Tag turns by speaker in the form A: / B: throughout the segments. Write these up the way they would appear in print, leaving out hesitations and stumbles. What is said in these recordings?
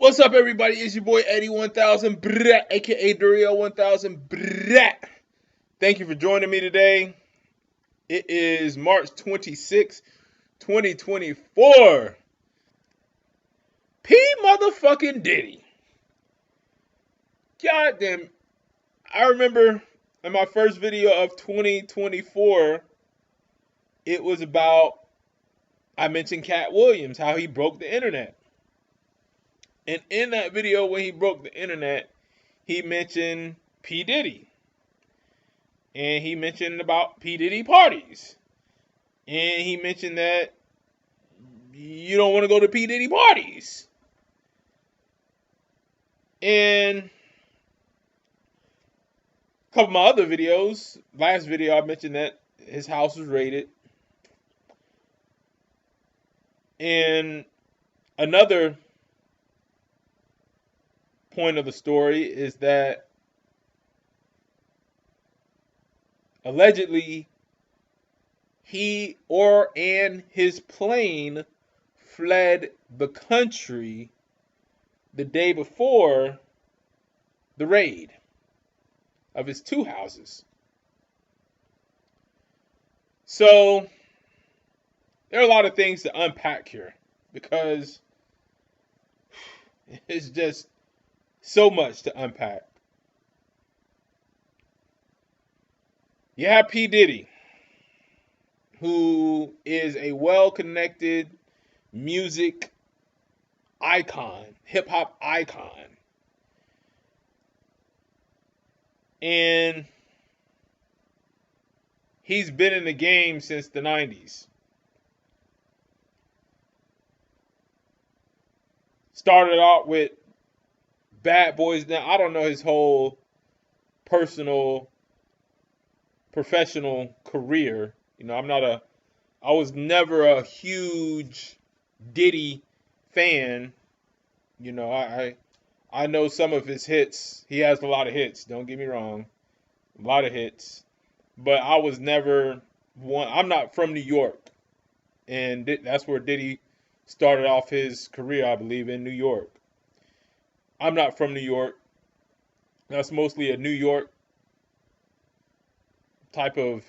A: What's up, everybody? It's your boy Eddie 1000, aka Durio 1000. Thank you for joining me today. It is March 26, 2024. P motherfucking Diddy. God damn. I remember in my first video of 2024, it was about, I mentioned Cat Williams, how he broke the internet. And in that video, when he broke the internet, he mentioned P. Diddy. And he mentioned about P. Diddy parties. And he mentioned that you don't want to go to P. Diddy parties. And a couple of my other videos, last video I mentioned that his house was raided. And another point of the story is that allegedly he and his plane fled the country the day before the raid of his two houses. So there are a lot of things to unpack here because it's just so much to unpack. You have P. Diddy, who is a well-connected music icon, hip-hop icon. And he's been in the game since the 90s. Started out with Bad Boys. Now, I don't know his whole personal, professional career. You know, I was never a huge Diddy fan. You know, I know some of his hits. He has a lot of hits, don't get me wrong. A lot of hits. But I was never one. I'm not from New York. And that's where Diddy started off his career, I believe, in New York. I'm not from New York. That's mostly a New York type of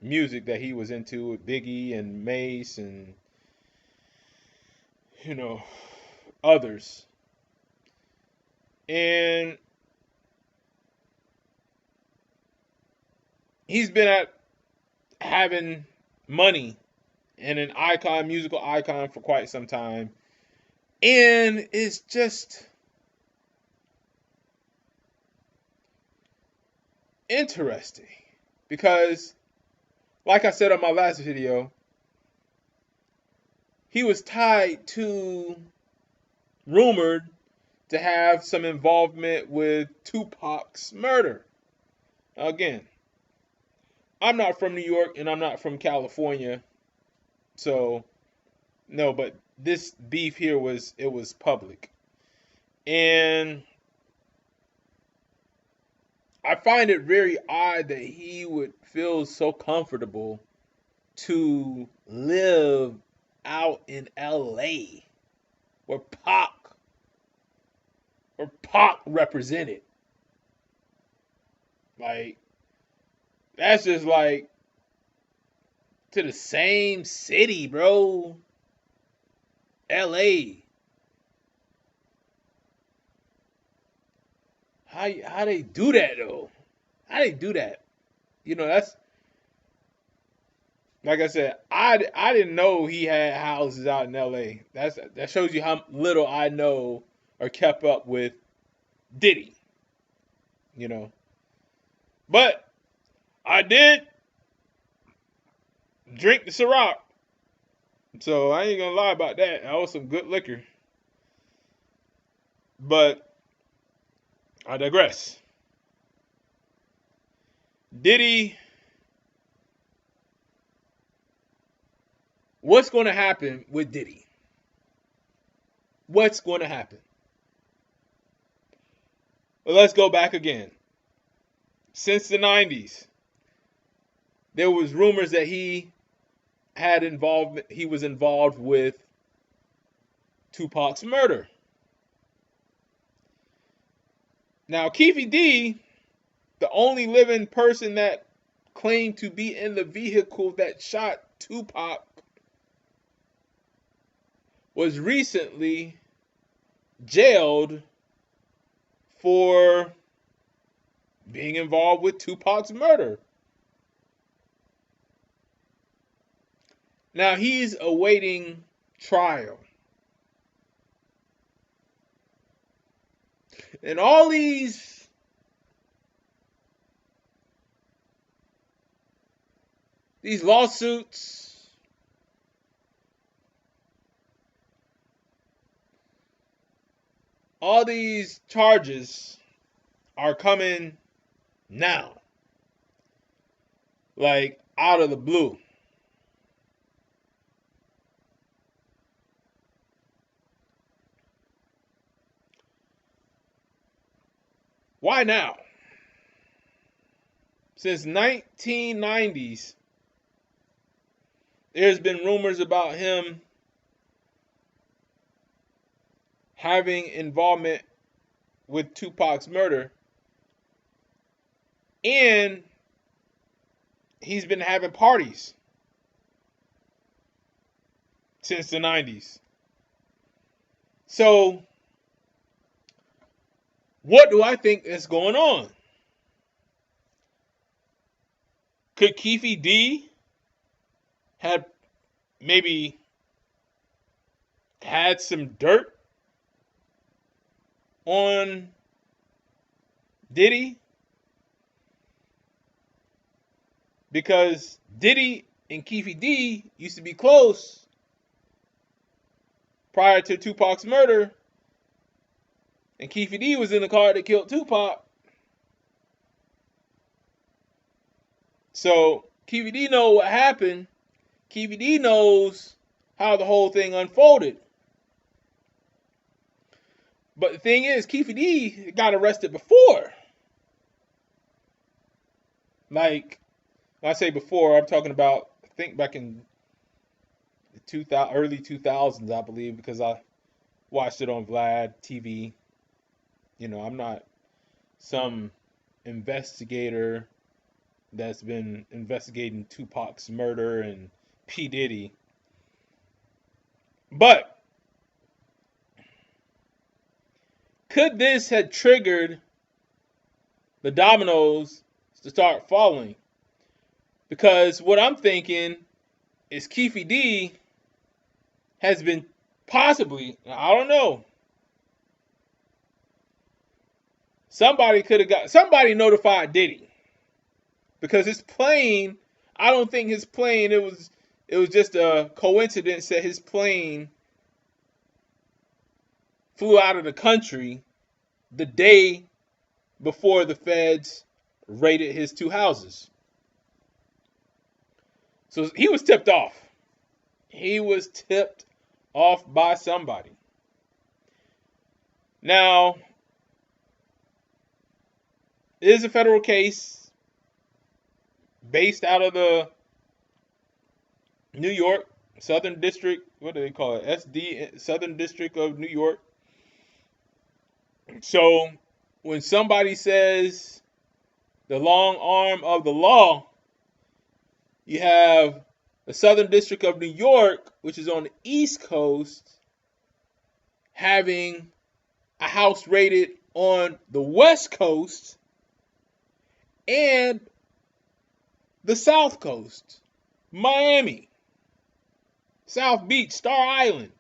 A: music that he was into with Biggie and Mace and, you know, others. And he's been at having money and an icon, musical icon for quite some time. And it's just interesting because, like I said on my last video, he was tied to, rumored to have some involvement with Tupac's murder. Again, I'm not from New York and I'm not from California, so no, but this beef here was public. And I find it very odd that he would feel so comfortable to live out in LA where Pac represented. Like, that's just like to the same city, bro. LA. How they do that though? How they do that? You know, that's like I said, I didn't know he had houses out in LA. That shows you how little I know or kept up with Diddy. You know. But I did drink the Ciroc. So I ain't gonna lie about that. That was some good liquor. But I digress. Diddy, what's going to happen with Diddy? What's going to happen? Well, let's go back again. Since the 90s, there was rumors that he was involved with Tupac's murder. Now, Keefe D, the only living person that claimed to be in the vehicle that shot Tupac, was recently jailed for being involved with Tupac's murder. Now he's awaiting trial. And all these lawsuits, all these charges are coming now, like out of the blue. Why now? Since 1990s, there's been rumors about him having involvement with Tupac's murder, and he's been having parties since the 90s. So, what do I think is going on? Could Keefe D have maybe had some dirt on Diddy? Because Diddy and Keefe D used to be close prior to Tupac's murder, and Keefe D was in the car that killed Tupac. So Keefe D knows what happened. Keefe D knows how the whole thing unfolded. But the thing is, Keefe D got arrested before. Like, when I say before, I'm talking about, I think back in the early 2000s, I believe, because I watched it on Vlad TV. You know, I'm not some investigator that's been investigating Tupac's murder and P. Diddy. But could this have triggered the dominoes to start falling? Because what I'm thinking is Keefe D has been possibly, I don't know, somebody notified Diddy. Because his plane, I don't think his plane, it was just a coincidence that his plane flew out of the country the day before the feds raided his two houses. So he was tipped off. He was tipped off by somebody. Now, it is a federal case based out of the New York Southern District, what do they call it? SD, Southern District of New York. So when somebody says the long arm of the law, you have the Southern District of New York, which is on the East Coast, having a house raided on the West Coast and the South Coast, Miami, South Beach, Star Island.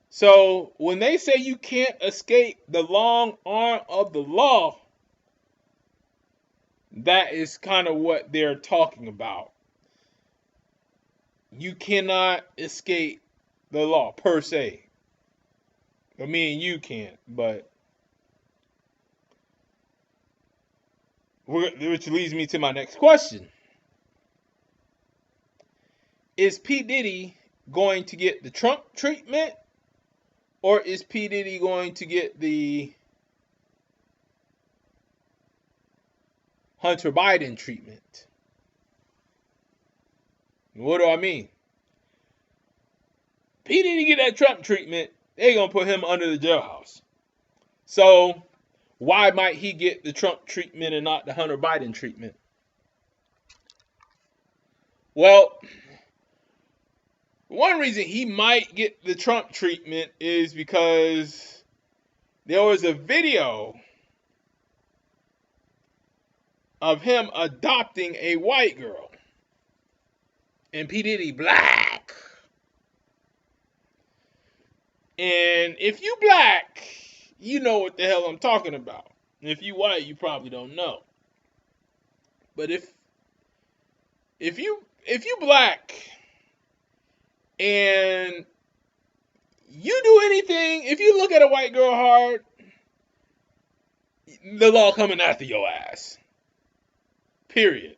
A: So when they say you can't escape the long arm of the law, that is kind of what they're talking about. You cannot escape the law per se. I mean, you can't, but which leads me to my next question. Is P. Diddy going to get the Trump treatment, or is P. Diddy going to get the Hunter Biden treatment? What do I mean? P. Diddy get that Trump treatment, they're going to put him under the jailhouse. So Why might he get the Trump treatment and not the Hunter Biden treatment? Well, one reason he might get the Trump treatment is because there was a video of him adopting a white girl. And P. Diddy black. And if you black, you know what the hell I'm talking about. And if you white, you probably don't know. But if you black and you do anything, if you look at a white girl hard, the law coming after your ass. Period.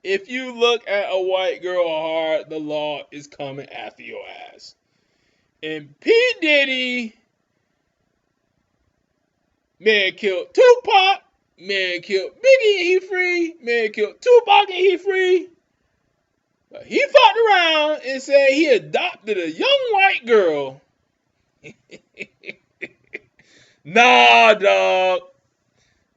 A: If you look at a white girl hard, the law is coming after your ass. And P. Diddy, man killed Tupac, man killed Biggie and he free, man killed Tupac and he free. But he fucked around and said he adopted a young white girl. Nah, dog.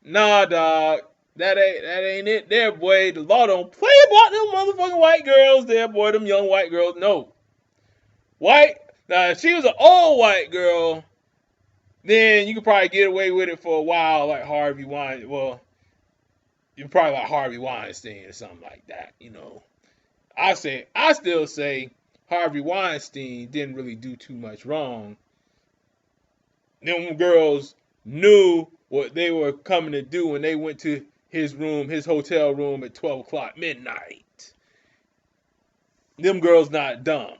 A: Nah, dog. That ain't it there, boy. The law don't play about them motherfucking white girls there, boy. Them young white girls. No. White. Now, if she was an old white girl, then you could probably get away with it for a while, like Harvey Weinstein. Well, you're probably like Harvey Weinstein or something like that, you know. I still say Harvey Weinstein didn't really do too much wrong. Them girls knew what they were coming to do when they went to his room, his hotel room at 12 o'clock midnight. Them girls not dumb.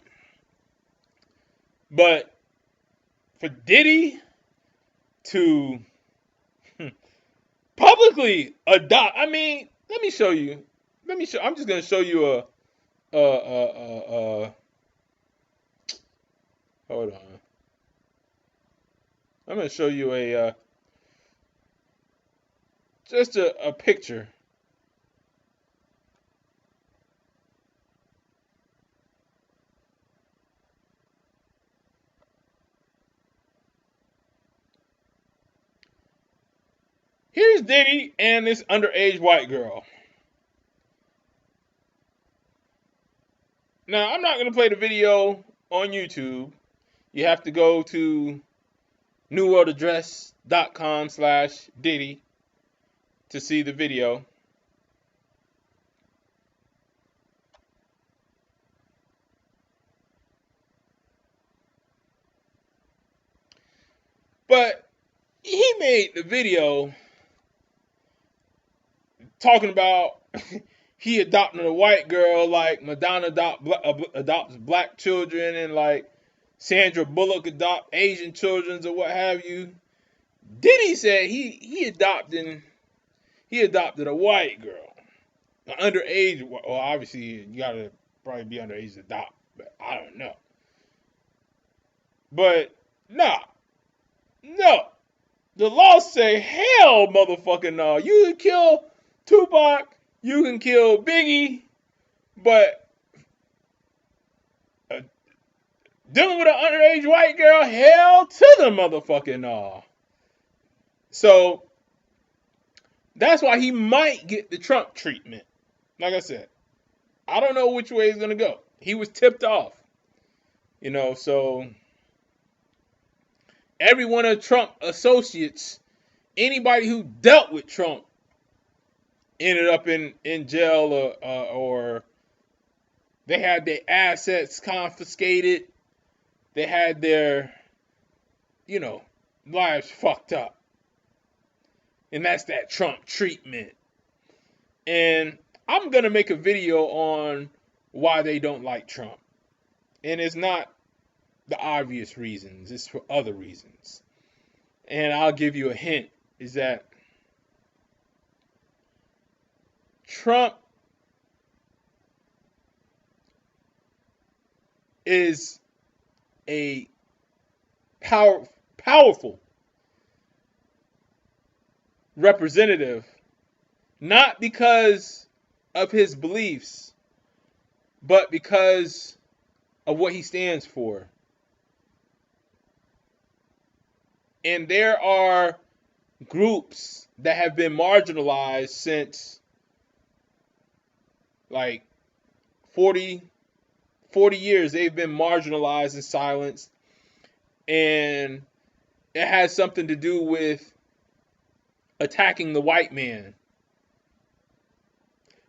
A: But for Diddy to publicly adopt, I mean, let me show you. I'm just gonna show you hold on. I'm gonna show you just a picture. Here's Diddy and this underage white girl. Now, I'm not going to play the video on YouTube. You have to go to newworldaddress.com/Diddy to see the video. But he made the video talking about he adopted a white girl like Madonna adopts black children and like Sandra Bullock adopt Asian children or what have you. Diddy said he adopted a white girl, an underage. Well, obviously you gotta probably be underage to adopt, but I don't know. But no, the law say hell, motherfucking no. You can kill Tupac, you can kill Biggie, but dealing with an underage white girl, hell to the motherfucking no. So that's why he might get the Trump treatment. Like I said, I don't know which way he's gonna go. He was tipped off, you know. So every one of Trump associates, anybody who dealt with Trump, ended up in jail or they had their assets confiscated. They had their, lives fucked up. And that's that Trump treatment. And I'm going to make a video on why they don't like Trump. And it's not the obvious reasons. It's for other reasons. And I'll give you a hint, is that Trump is a powerful representative, not because of his beliefs, but because of what he stands for. And there are groups that have been marginalized since like 40 years. They've been marginalized and silenced, and it has something to do with attacking the white man.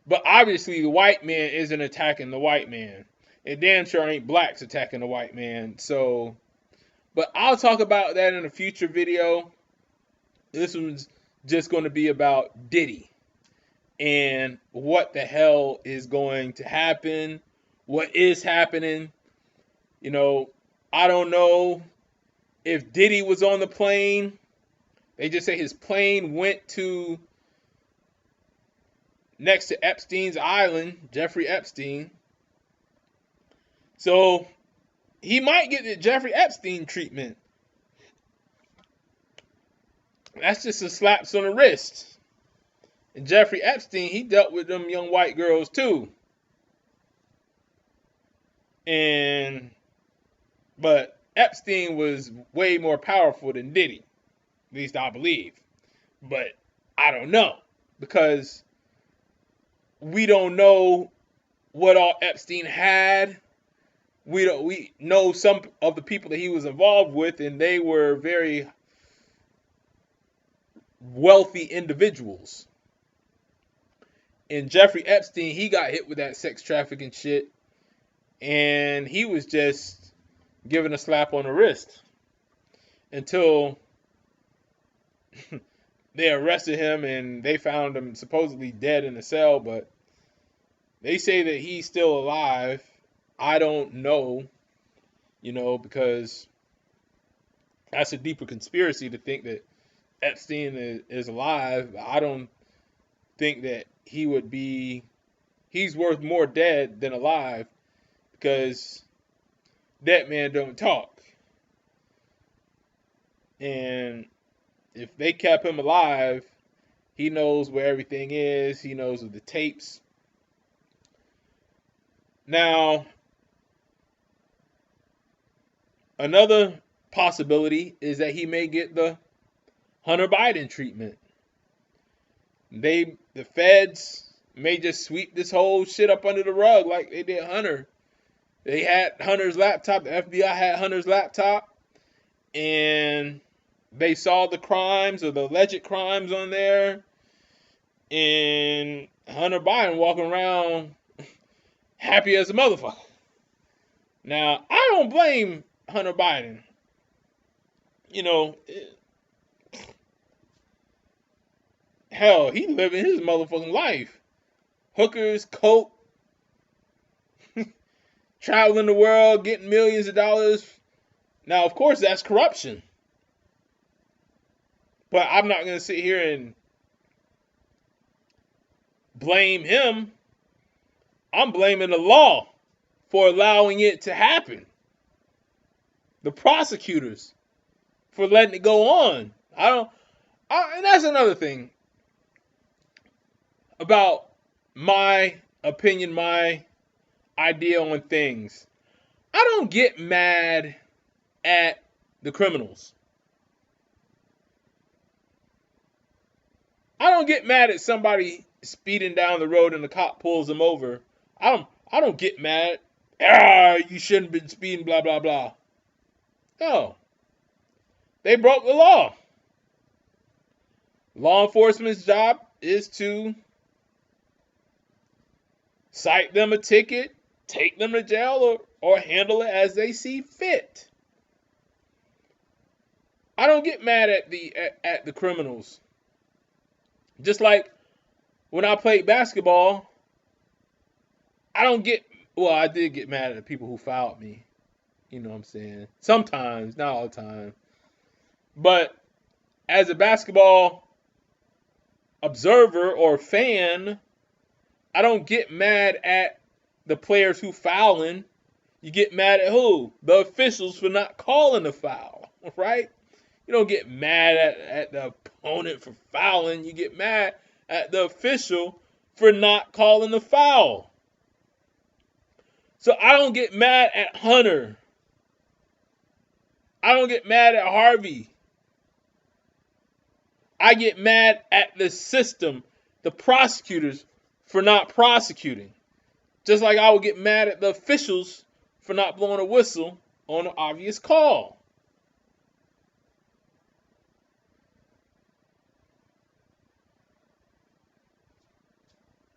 A: But obviously the white man isn't attacking the white man. And damn sure ain't blacks attacking the white man. So, but I'll talk about that in a future video. This one's just going to be about Diddy and what the hell is going to happen, what is happening. You know, I don't know if Diddy was on the plane. They just say his plane went to next to Epstein's island, Jeffrey Epstein. So he might get the Jeffrey Epstein treatment. That's just a slaps on the wrist. And Jeffrey Epstein, he dealt with them young white girls too. But Epstein was way more powerful than Diddy. At least I believe. But I don't know. Because we don't know what all Epstein had. We know some of the people that he was involved with, and they were very wealthy individuals. And Jeffrey Epstein, he got hit with that sex trafficking shit, and he was just given a slap on the wrist until they arrested him and they found him supposedly dead in a cell, but they say that he's still alive. I don't know, because that's a deeper conspiracy to think that Epstein is alive. I don't think that he would be. He's worth more dead than alive, because that man don't talk. And if they kept him alive, he knows where everything is. He knows of the tapes. Now, another possibility is that he may get the Hunter Biden treatment. The feds may just sweep this whole shit up under the rug like they did Hunter. They had Hunter's laptop. The FBI had Hunter's laptop, and they saw the crimes or the alleged crimes on there, and Hunter Biden walking around happy as a motherfucker. Now, I don't blame Hunter Biden. Hell, he living his motherfucking life. Hookers, coke, traveling the world, getting millions of dollars. Now, of course, that's corruption. But I'm not going to sit here and blame him. I'm blaming the law for allowing it to happen. The prosecutors for letting it go on. And that's another thing about my opinion, my idea on things. I don't get mad at the criminals. I don't get mad at somebody speeding down the road and the cop pulls them over. I don't get mad. You shouldn't have been speeding, blah, blah, blah. No. They broke the law. Law enforcement's job is to cite them a ticket, take them to jail, or handle it as they see fit. I don't get mad at the criminals. Just like when I played basketball, I did get mad at the people who fouled me. You know what I'm saying? Sometimes, not all the time. But as a basketball observer or fan, I don't get mad at the players who fouling. You get mad at who? The officials for not calling the foul, right? You don't get mad at the opponent for fouling. You get mad at the official for not calling the foul. So I don't get mad at Hunter. I don't get mad at Harvey. I get mad at the system, the prosecutors, for not prosecuting. Just like I would get mad at the officials for not blowing a whistle on an obvious call.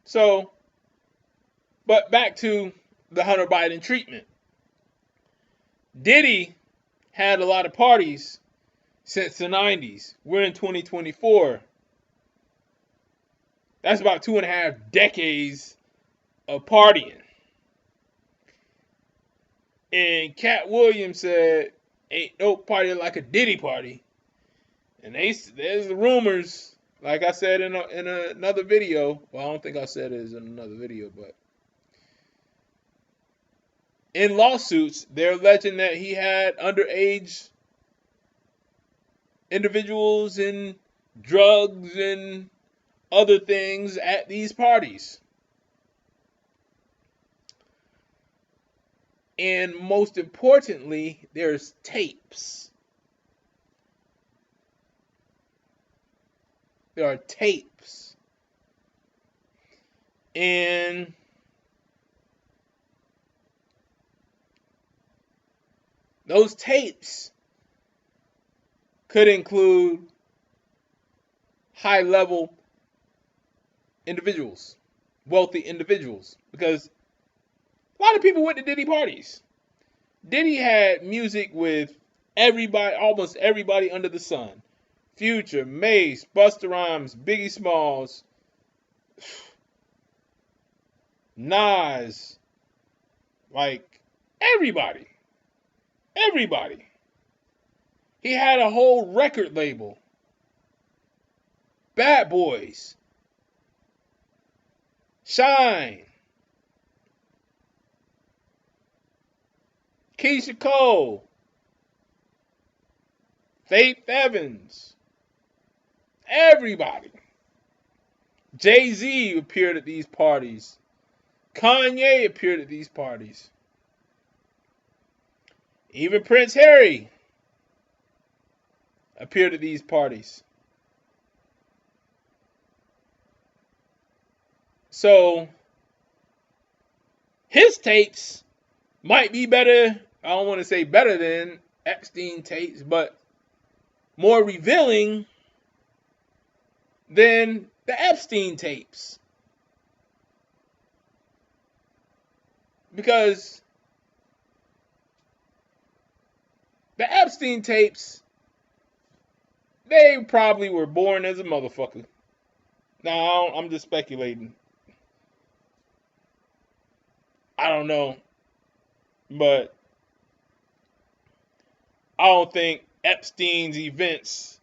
A: So, but back to the Hunter Biden treatment. Diddy had a lot of parties since the 90s. We're in 2024. That's about 2.5 decades of partying. And Cat Williams said, ain't no party like a Diddy party. And there's the rumors, like I said in another video. Well, I don't think I said it in another video, but in lawsuits, they're alleging that he had underage individuals and drugs and other things at these parties. And most importantly, there's tapes. There are tapes. And those tapes could include high-level individuals, wealthy individuals, because a lot of people went to Diddy parties. Diddy had music with everybody, almost everybody under the sun. Future, Mace, Busta Rhymes, Biggie Smalls, Nas, like everybody. Everybody. He had a whole record label. Bad Boys. Shine. Keisha Cole. Faith Evans. Everybody. Jay-Z appeared at these parties. Kanye appeared at these parties. Even Prince Harry appeared at these parties. So, his tapes might be better, I don't want to say better than Epstein tapes, but more revealing than the Epstein tapes. Because the Epstein tapes, they probably were born as a motherfucker. Now, I'm just speculating. I don't know. But I don't think Epstein's events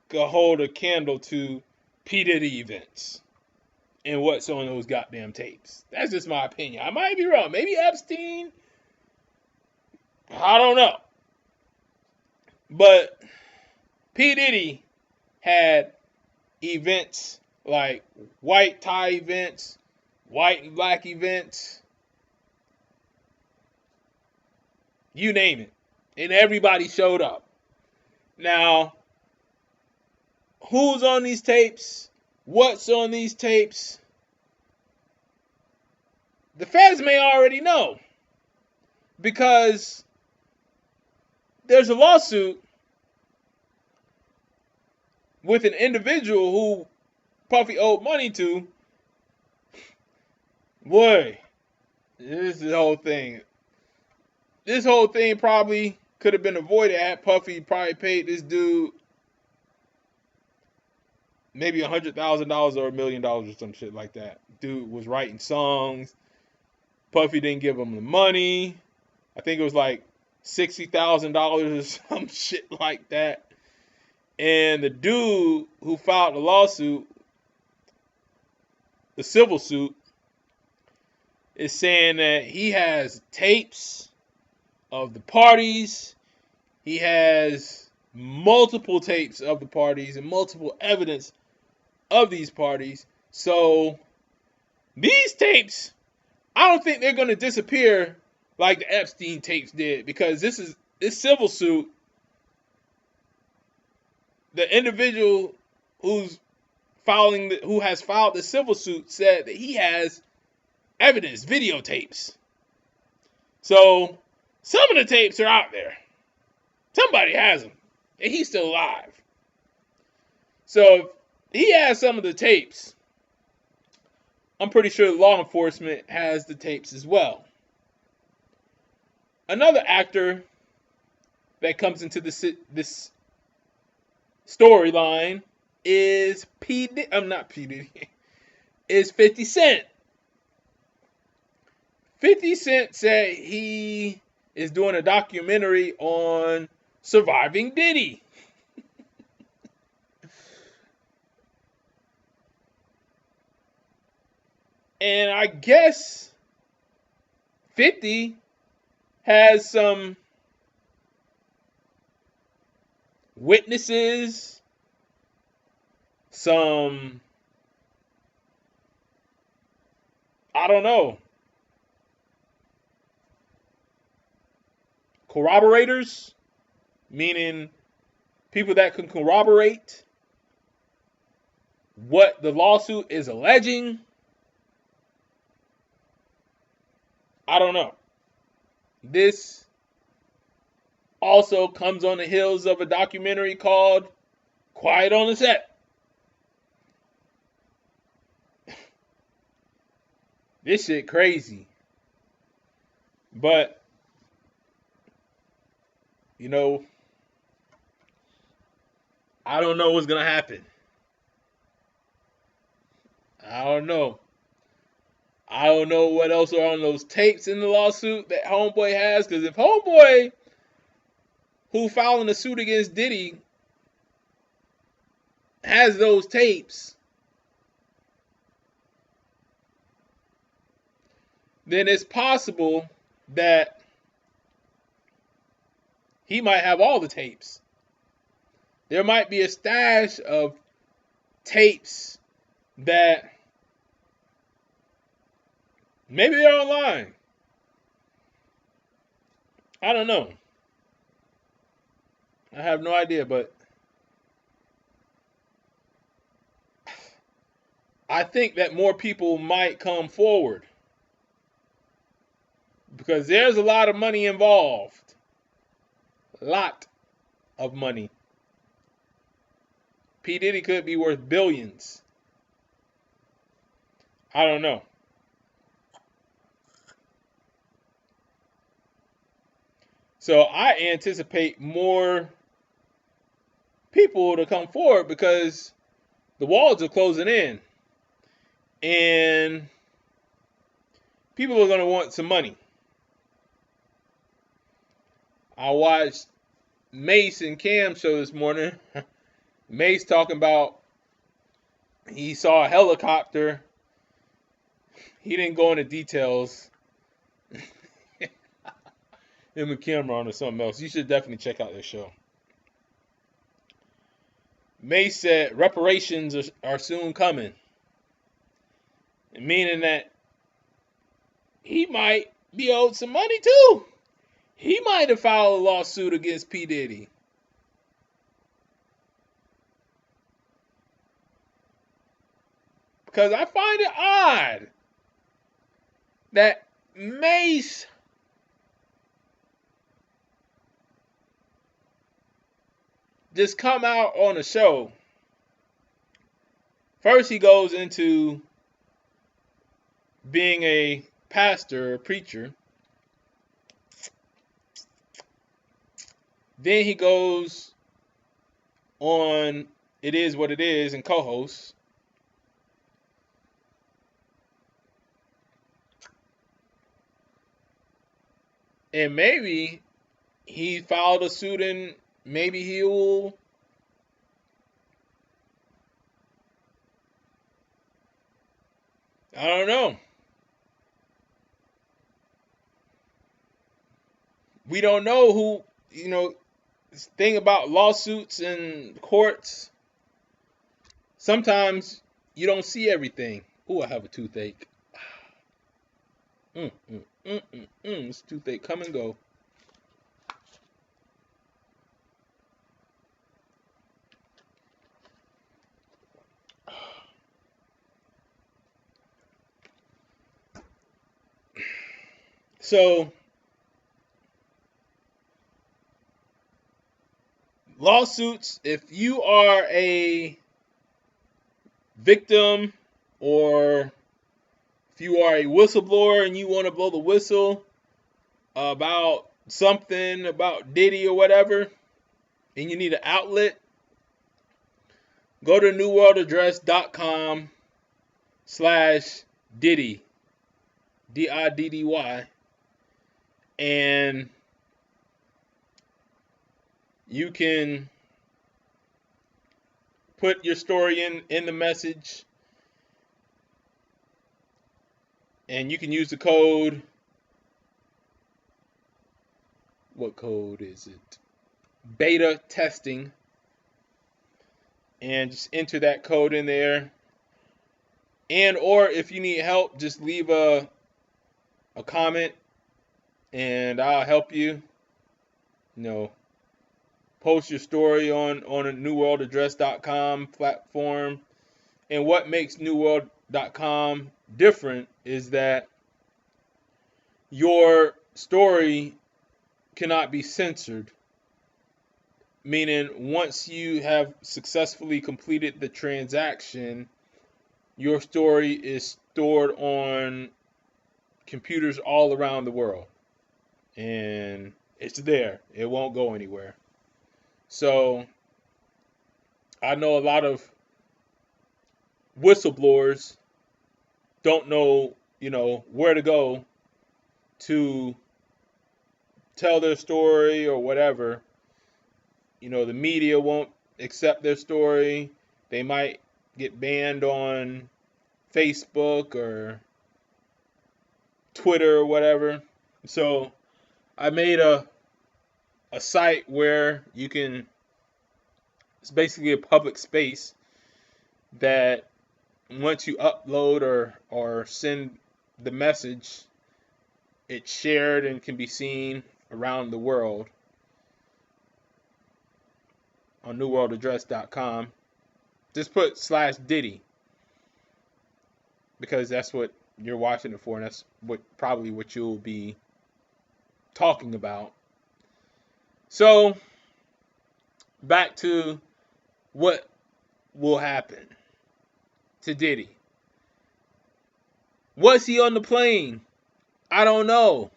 A: could hold a candle to P. Diddy events and what's on those goddamn tapes. That's just my opinion. I might be wrong. Maybe Epstein, I don't know. But P. Diddy had events like white tie events, white and black events, you name it. And everybody showed up. Now, who's on these tapes? What's on these tapes? The feds may already know. Because there's a lawsuit with an individual who Puffy owed money to. Boy, this is the whole thing. This whole thing probably could have been avoided had Puffy probably paid this dude maybe $100,000 or $1 million or some shit like that. Dude was writing songs. Puffy didn't give him the money. I think it was like $60,000 or some shit like that. And the dude who filed the lawsuit, the civil suit, is saying that he has tapes of the parties. He has multiple tapes of the parties and multiple evidence of these parties. So these tapes, I don't think they're going to disappear like the Epstein tapes did, because this civil suit, the individual who has filed the civil suit said that he has evidence, videotapes. So some of the tapes are out there. Somebody has them, and he's still alive. So if he has some of the tapes, I'm pretty sure law enforcement has the tapes as well. Another actor that comes into this storyline is is 50 Cent. 50 Cent said he is doing a documentary on surviving Diddy. And I guess 50 has some witnesses, some, I don't know, corroborators, meaning people that can corroborate what the lawsuit is alleging. I don't know. This also comes on the heels of a documentary called Quiet on the Set. This shit crazy. But, you know, I don't know what's going to happen. I don't know. I don't know what else are on those tapes in the lawsuit that Homeboy has. Because if Homeboy, who filing the suit against Diddy, has those tapes, then it's possible that he might have all the tapes. There might be a stash of tapes that maybe they're online. I don't know. I have no idea, but I think that more people might come forward because there's a lot of money involved. A lot of money. P. Diddy could be worth billions. I don't know. So I anticipate more people to come forward because the walls are closing in. And people are going to want some money. I watched Mace and Cam show this morning. Mace talking about he saw a helicopter. He didn't go into details. Him and Cameron or something else. You should definitely check out this show. Mace said reparations are soon coming. Meaning that he might be owed some money too. He might have filed a lawsuit against P. Diddy. Because I find it odd that Mace just come out on a show. First he goes into being a pastor, a preacher. Then he goes on It Is What It Is and co-hosts. And maybe he filed a suit and maybe he'll I don't know. We don't know who, this thing about lawsuits and courts. Sometimes you don't see everything. Oh, I have a toothache. This toothache come and go. So lawsuits, if you are a victim or if you are a whistleblower and you want to blow the whistle about something about Diddy or whatever, and you need an outlet, go to newworldaddress.com/Diddy, Diddy, and you can put your story in the message, and you can use the code. What code is it? Beta testing, and just enter that code in there. And or if you need help, just leave a comment and I'll help you. You know, post your story on a newworldaddress.com platform. And what makes newworld.com different is that your story cannot be censored. Meaning, once you have successfully completed the transaction, your story is stored on computers all around the world. And it's there. It won't go anywhere. So, I know a lot of whistleblowers don't know, where to go to tell their story or whatever. The media won't accept their story. They might get banned on Facebook or Twitter or whatever. So I made a site where you can, it's basically a public space that once you upload or send the message, it's shared and can be seen around the world on newworldaddress.com. Just put /Diddy because that's what you're watching it for, and that's probably what you'll be talking about. So back to what will happen to Diddy. Was he on the plane? I don't know.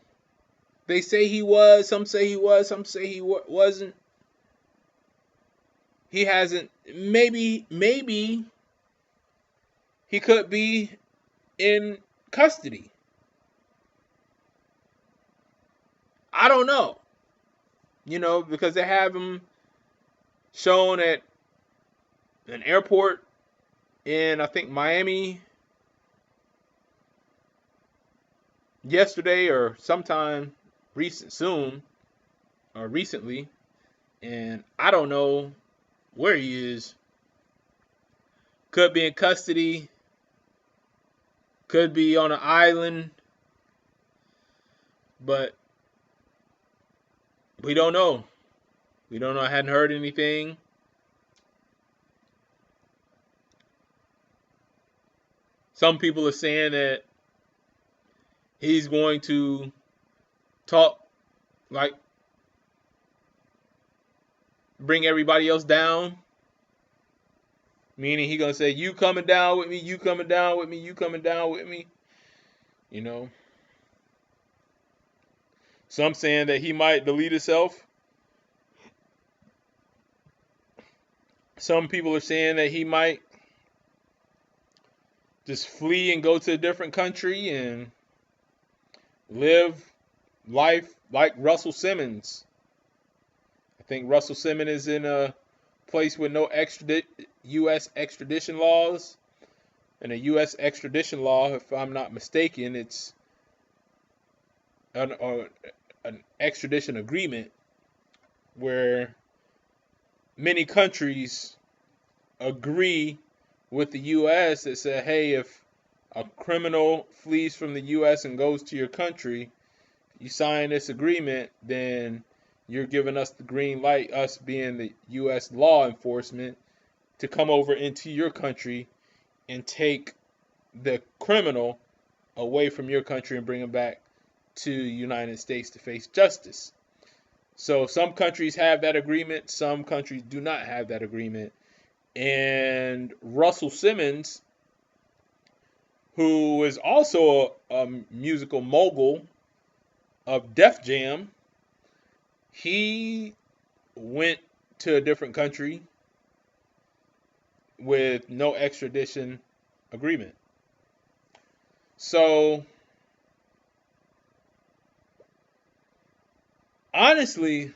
A: They say he was. Some say he was. Some say he wasn't. He hasn't. Maybe he could be in custody. I don't know. Because they have him shown at an airport in, I think, Miami yesterday or sometime recently. And I don't know where he is. Could be in custody. Could be on an island. But we don't know. We don't know. I hadn't heard anything. Some people are saying that he's going to talk, like, bring everybody else down. Meaning he's going to say, you coming down with me, you coming down with me, you coming down with me. Some saying that he might delete himself. Some people are saying that he might just flee and go to a different country and live life like Russell Simmons. I think Russell Simmons is in a place with no U.S. extradition laws. And a U.S. extradition law, if I'm not mistaken, it's an extradition agreement where many countries agree with the U.S. that say, hey, if a criminal flees from the U.S. and goes to your country, you sign this agreement, then you're giving us the green light, us being the U.S. law enforcement, to come over into your country and take the criminal away from your country and bring him back to the United States to face justice. So some countries have that agreement, some countries do not have that agreement. And Russell Simmons, who is also a musical mogul of Def Jam, he went to a different country with no extradition agreement. So, honestly,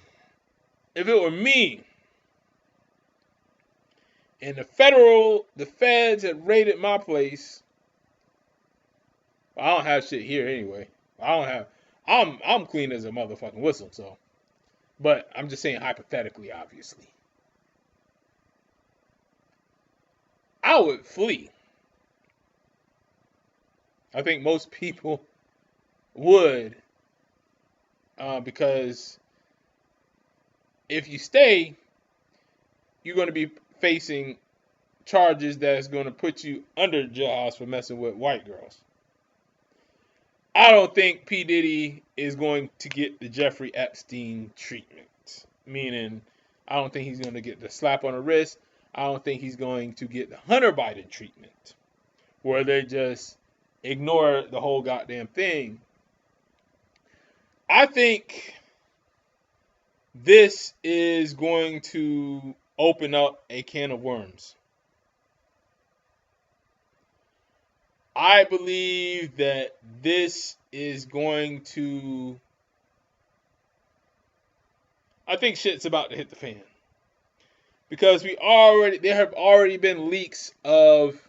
A: if it were me and the feds had raided my place, I don't have shit here anyway. I'm clean as a motherfucking whistle, so. But I'm just saying hypothetically, obviously. I would flee. I think most people would, because if you stay, you're going to be facing charges that's going to put you under jailhouse for messing with white girls. I don't think P. Diddy is going to get the Jeffrey Epstein treatment. Meaning, I don't think he's going to get the slap on the wrist. I don't think he's going to get the Hunter Biden treatment, where they just ignore the whole goddamn thing. I think this is going to open up a can of worms. I believe that this is going to... I think shit's about to hit the fan. Because there have already been leaks of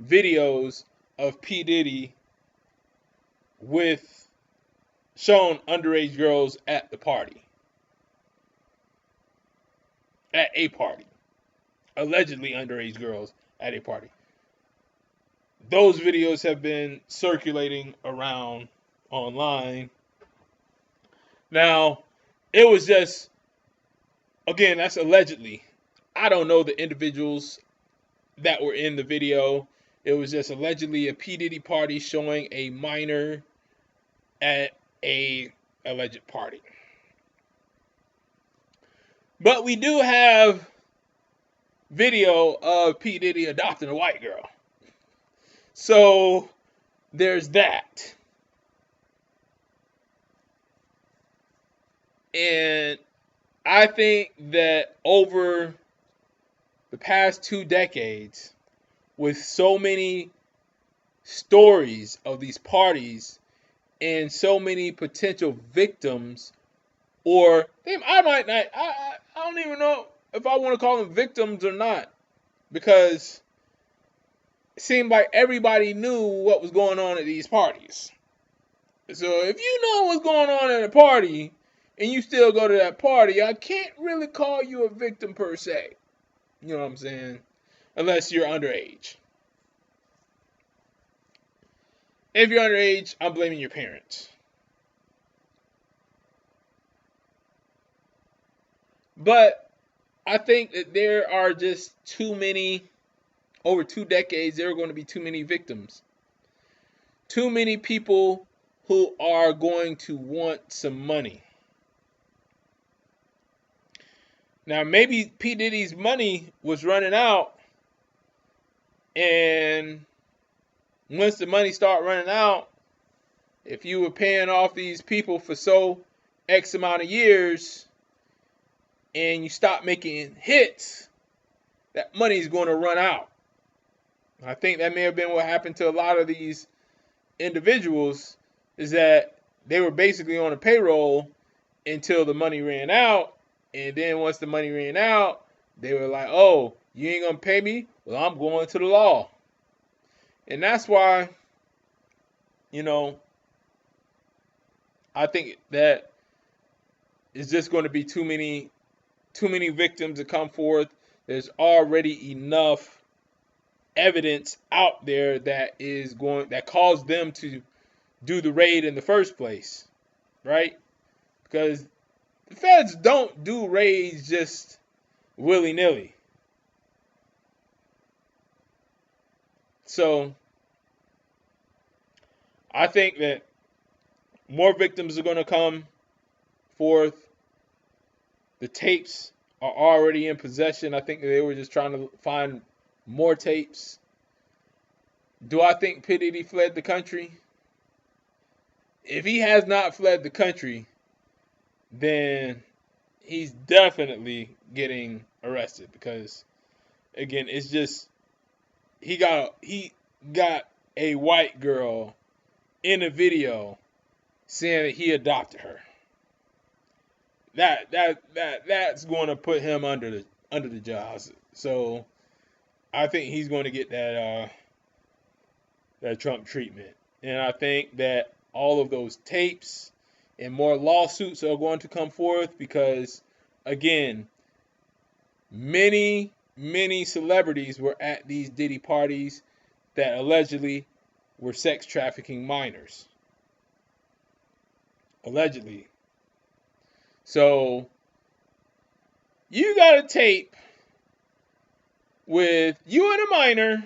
A: videos of P. Diddy with showing underage girls at the party. At a party. Allegedly underage girls at a party. Those videos have been circulating around online. Now, it was just, again, that's allegedly. I don't know the individuals that were in the video. It was just allegedly a P. Diddy party showing a minor at a alleged party. But we do have video of P. Diddy adopting a white girl. So there's that. And I think that over the past 2 decades, with so many stories of these parties and so many potential victims, or I might not, I don't even know if I want to call them victims or not, because it seemed like everybody knew what was going on at these parties. So if you know what's going on at a party and you still go to that party, I can't really call you a victim per se. You know what I'm saying? Unless you're underage. If you're underage, I'm blaming your parents. But I think that there are just too many, over 2 decades, there are going to be too many victims. Too many people who are going to want some money. Now, maybe P. Diddy's money was running out, and once the money started running out, if you were paying off these people for X amount of years, and you stop making hits, that money is going to run out. I think that may have been what happened to a lot of these individuals, is that they were basically on a payroll until the money ran out. And then once the money ran out, they were like, oh, you ain't going to pay me? Well, I'm going to the law. And that's why, I think that it's just going to be too many victims to come forth. There's already enough evidence out there that caused them to do the raid in the first place, right? Because the feds don't do raids just willy-nilly. So I think that More victims are going to come forth. The tapes are already in possession. I think they were just trying to find more tapes. Do I think P. Diddy fled the country? If he has not fled the country, then he's definitely getting arrested, because again, it's just he got a white girl in a video saying that he adopted her. That's going to put him under the jaws. So I think he's going to get that Trump treatment, and I think that all of those tapes and more lawsuits are going to come forth, because again, many celebrities were at these Diddy parties that allegedly were sex trafficking minors. Allegedly. So you got a tape with you and a minor,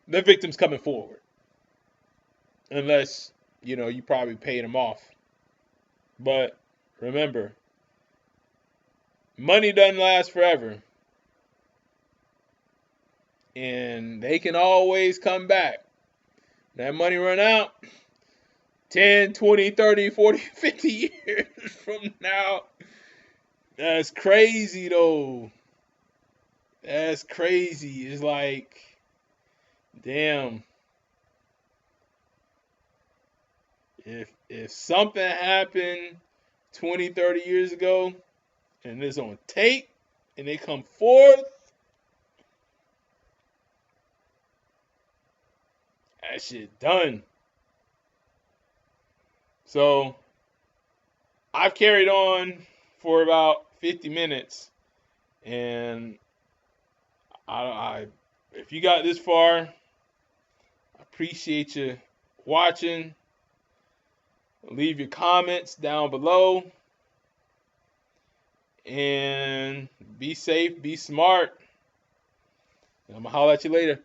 A: the victim's coming forward. Unless, you probably paid him off. But remember, money doesn't last forever. And they can always come back. That money run out 10, 20, 30, 40, 50 years from now. That's crazy, though. That's crazy. It's like, damn. If something happened 20, 30 years ago and it's on tape and they come forth, that shit done. So I've carried on for about 50 minutes, and I if you got this far, I appreciate you watching. Leave your comments down below, and be safe, be smart. I'm gonna holler at you later.